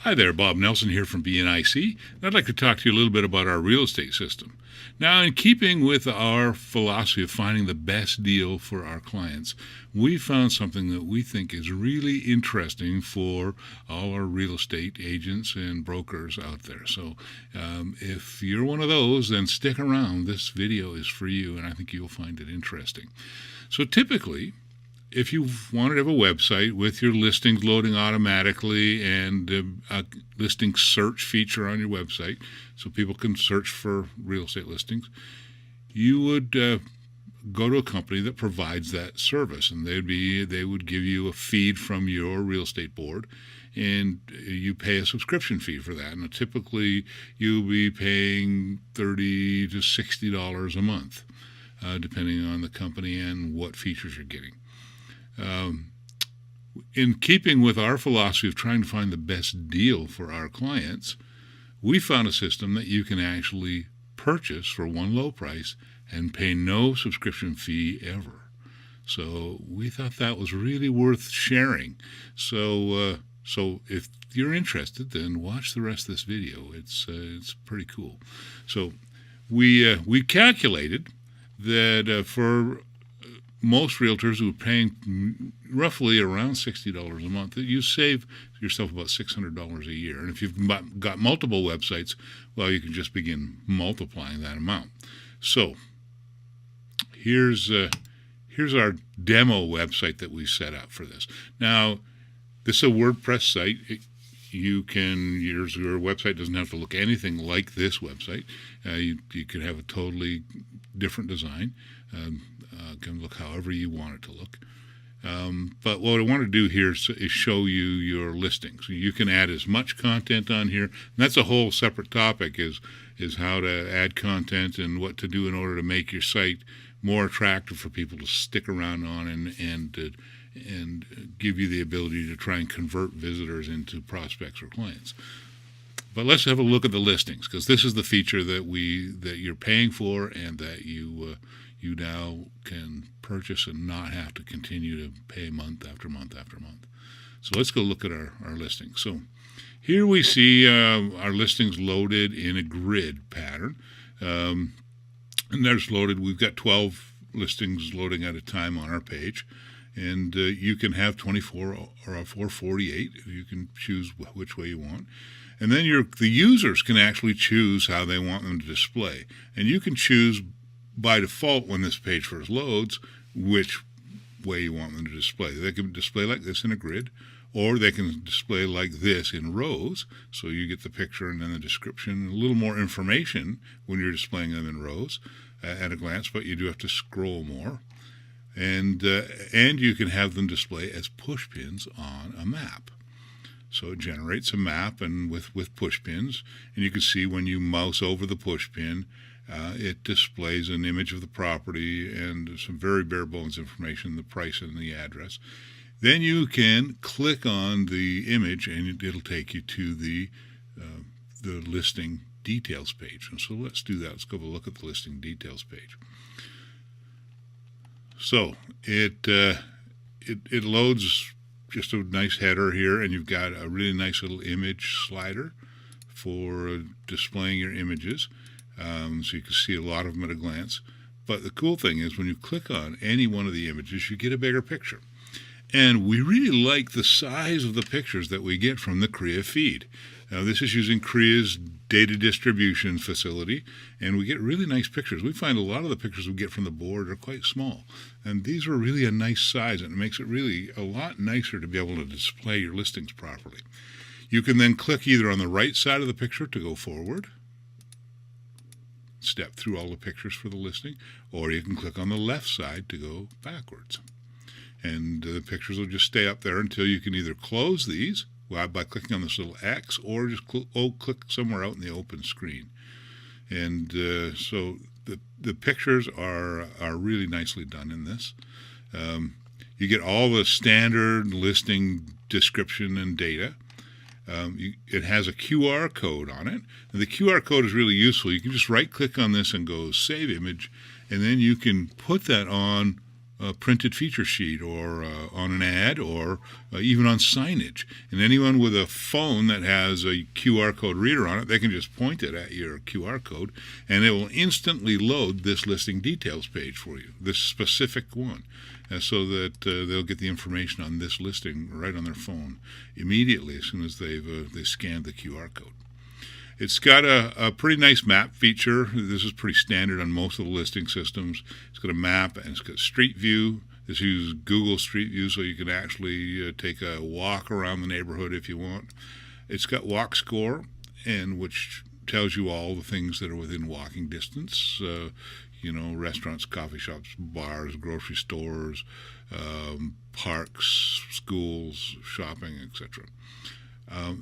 Hi there, Bob Nelson here from BNIC. I'd like to talk to you a little bit about our real estate system. Now, in keeping with our philosophy of finding the best deal for our clients, we found something that we think is really interesting for all our real estate agents and brokers out there. So if you're one of those, then stick around. This video is for you, and I think you'll find it interesting. So typically, if you wanted to have a website with your listings loading automatically and a listing search feature on your website so people can search for real estate listings, you would go to a company that provides that service, and they would give you a feed from your real estate board, and you pay a subscription fee for that. And typically you'll be paying $30 to $60 a month, depending on the company and what features you're getting. In keeping with our philosophy of trying to find the best deal for our clients, we found a system that you can actually purchase for one low price and pay no subscription fee ever. So we thought that was really worth sharing. So if you're interested, then watch the rest of this video. It's pretty cool. So we calculated that for most realtors who are paying roughly around $60 a month, you save yourself about $600 a year. And if you've got multiple websites, well, you can just begin multiplying that amount. So here's our demo website that we set up for this. Now, this is a WordPress site. Your website doesn't have to look anything like this website. You could have a totally different design. Can look however you want it to look. But what I want to do here is show you your listings. You can add as much content on here. And that's a whole separate topic is how to add content and what to do in order to make your site more attractive for people to stick around on and give you the ability to try and convert visitors into prospects or clients. But let's have a look at the listings, because this is the feature that you're paying for and that you now can purchase and not have to continue to pay month after month after month. So let's go look at our listings. So here we see our listings loaded in a grid pattern. And there's loaded. We've got 12 listings loading at a time on our page. And you can have 24 or 48. You can choose which way you want. And then the users can actually choose how they want them to display. And you can choose by default when this page first loads which way you want them to display. They can display like this in a grid, or they can display like this in rows. So you get the picture and then the description, a little more information when you're displaying them in rows at a glance, but you do have to scroll more. And you can have them display as push pins on a map. So it generates a map and with push pins, and you can see when you mouse over the push pin, it displays an image of the property and some very bare bones information, the price and the address. Then you can click on the image and it'll take you to the listing details page. And so let's do that. Let's go have a look at the listing details page. So it loads just a nice header here, and you've got a really nice little image slider for displaying your images. So you can see a lot of them at a glance. But the cool thing is when you click on any one of the images, you get a bigger picture. And we really like the size of the pictures that we get from the CREA feed. Now, this is using CREA's data distribution facility, and we get really nice pictures. We find a lot of the pictures we get from the board are quite small. And these are really a nice size, and it makes it really a lot nicer to be able to display your listings properly. You can then click either on the right side of the picture to go forward, step through all the pictures for the listing, or you can click on the left side to go backwards. And the pictures will just stay up there until you can either close these by clicking on this little X, or just click somewhere out in the open screen. And so the pictures are really nicely done in this. You get all the standard listing description and data. It has a QR code on it, and the QR code is really useful. You can just right-click on this and go Save Image, and then you can put that on a printed feature sheet or on an ad or even on signage. And anyone with a phone that has a QR code reader on it, they can just point it at your QR code and it will instantly load this listing details page for you, this specific one, so that they'll get the information on this listing right on their phone immediately as soon as they've scanned the QR code. It's got a pretty nice map feature. This is pretty standard on most of the listing systems. It's got a map and it's got Street View. This uses Google Street View, so you can actually take a walk around the neighborhood if you want. It's got Walk Score, and which tells you all the things that are within walking distance. Restaurants, coffee shops, bars, grocery stores, parks, schools, shopping, etc.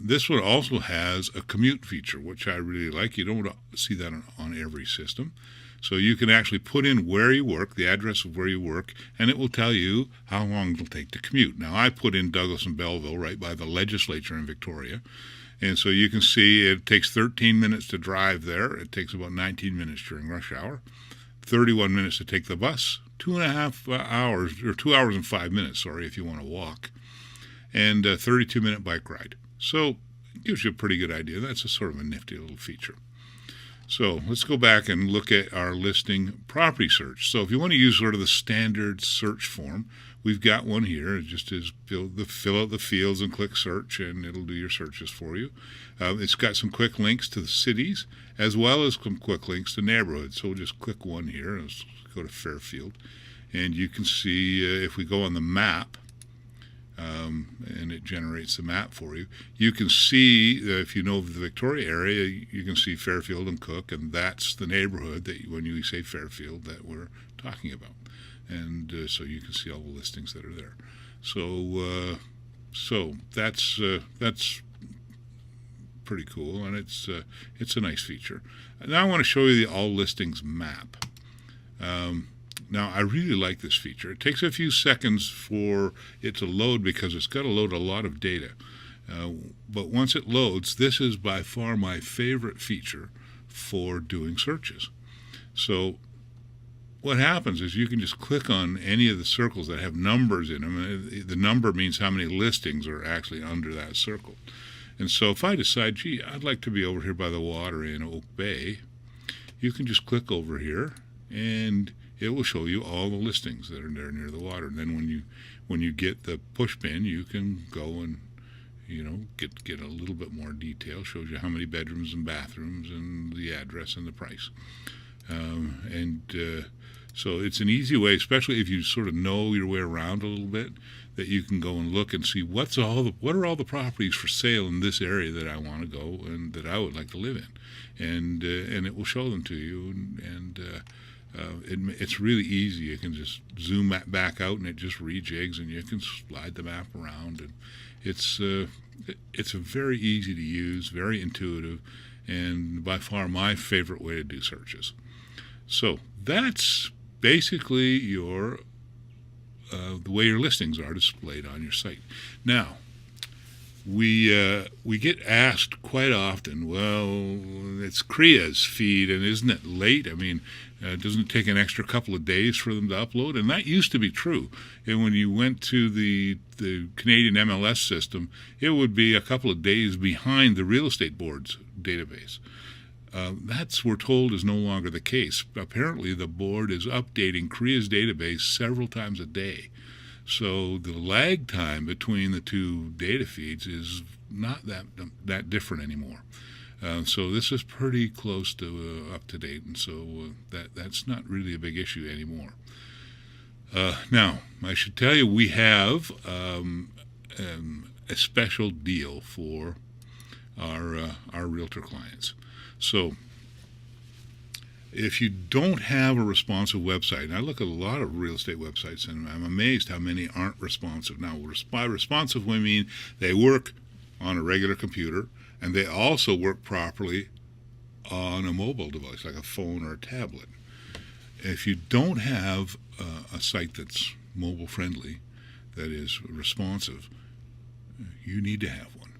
This one also has a commute feature, which I really like. You don't see that on every system. So you can actually put in where you work, the address of where you work, and it will tell you how long it'll take to commute. Now, I put in Douglas and Belleville right by the legislature in Victoria. And so you can see it takes 13 minutes to drive there. It takes about 19 minutes during rush hour, 31 minutes to take the bus, 2.5 hours, or 2 hours and 5 minutes, if you want to walk, and a 32-minute bike ride. So it gives you a pretty good idea. That's a sort of a nifty little feature. So let's go back and look at our listing property search. So if you want to use sort of the standard search form, we've got one here. It just is fill out the fields and click search, and it'll do your searches for you. It's got some quick links to the cities as well as some quick links to neighborhoods. So we'll just click one here. Let's go to Fairfield. And you can see if we go on the map, and it generates the map for you. You can see, if you know the Victoria area, you can see Fairfield and Cook, and that's the neighborhood that when you say Fairfield that we're talking about. And so you can see all the listings that are there. So that's pretty cool, and it's a nice feature. Now I want to show you the all listings map. Now, I really like this feature. It takes a few seconds for it to load because it's got to load a lot of data. But once it loads, this is by far my favorite feature for doing searches. So what happens is you can just click on any of the circles that have numbers in them. The number means how many listings are actually under that circle. And so if I decide, gee, I'd like to be over here by the water in Oak Bay, you can just click over here and it will show you all the listings that are there near the water. And then when you get the push bin, you can go and get a little bit more detail. Shows you how many bedrooms and bathrooms and the address and the price. So it's an easy way, especially if you sort of know your way around a little bit, that you can go and look and see what are all the properties for sale in this area that I want to go and that I would like to live in, and it will show them to you. It's really easy. You can just zoom back out and it just rejigs, and you can slide the map around, and it's a very easy to use, very intuitive, and by far my favorite way to do searches. So that's basically the way your listings are displayed on your site. Now, we get asked quite often, well, it's CREA's feed, and isn't it late? I mean, doesn't it take an extra couple of days for them to upload? And that used to be true. And when you went to the Canadian MLS system, it would be a couple of days behind the real estate board's database. That's, we're told, is no longer the case. Apparently, the board is updating CREA's database several times a day. So the lag time between the two data feeds is not that different anymore. So this is pretty close to up to date, and so that's not really a big issue anymore. Now, I should tell you, we have a special deal for our realtor clients. So if you don't have a responsive website, and I look at a lot of real estate websites, and I'm amazed how many aren't responsive. Now, by responsive, we mean they work on a regular computer, and they also work properly on a mobile device, like a phone or a tablet. If you don't have a site that's mobile friendly, that is responsive, you need to have one.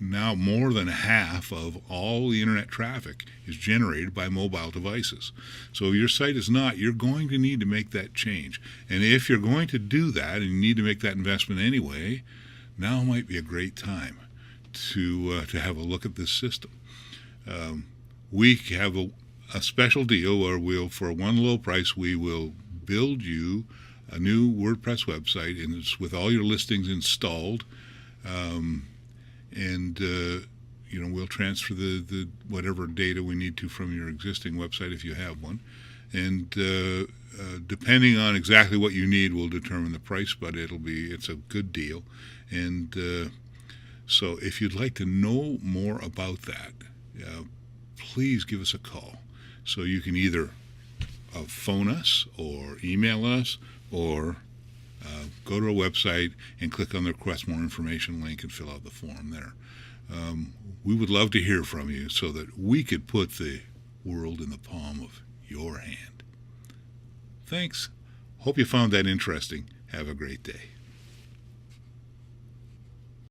now more than half of all the internet traffic is generated by mobile devices. So if your site is not, you're going to need to make that change. And if you're going to do that and you need to make that investment anyway, now might be a great time to have a look at this system. We have a special deal where for one low price we will build you a new WordPress website, and it's with all your listings installed. We'll transfer the whatever data we need to from your existing website if you have one. And depending on exactly what you need will determine the price, but it's a good deal. And so if you'd like to know more about that, please give us a call. So you can either phone us or email us or go to our website and click on the Request More Information link and fill out the form there. We would love to hear from you so that we could put the world in the palm of your hand. Thanks. Hope you found that interesting. Have a great day.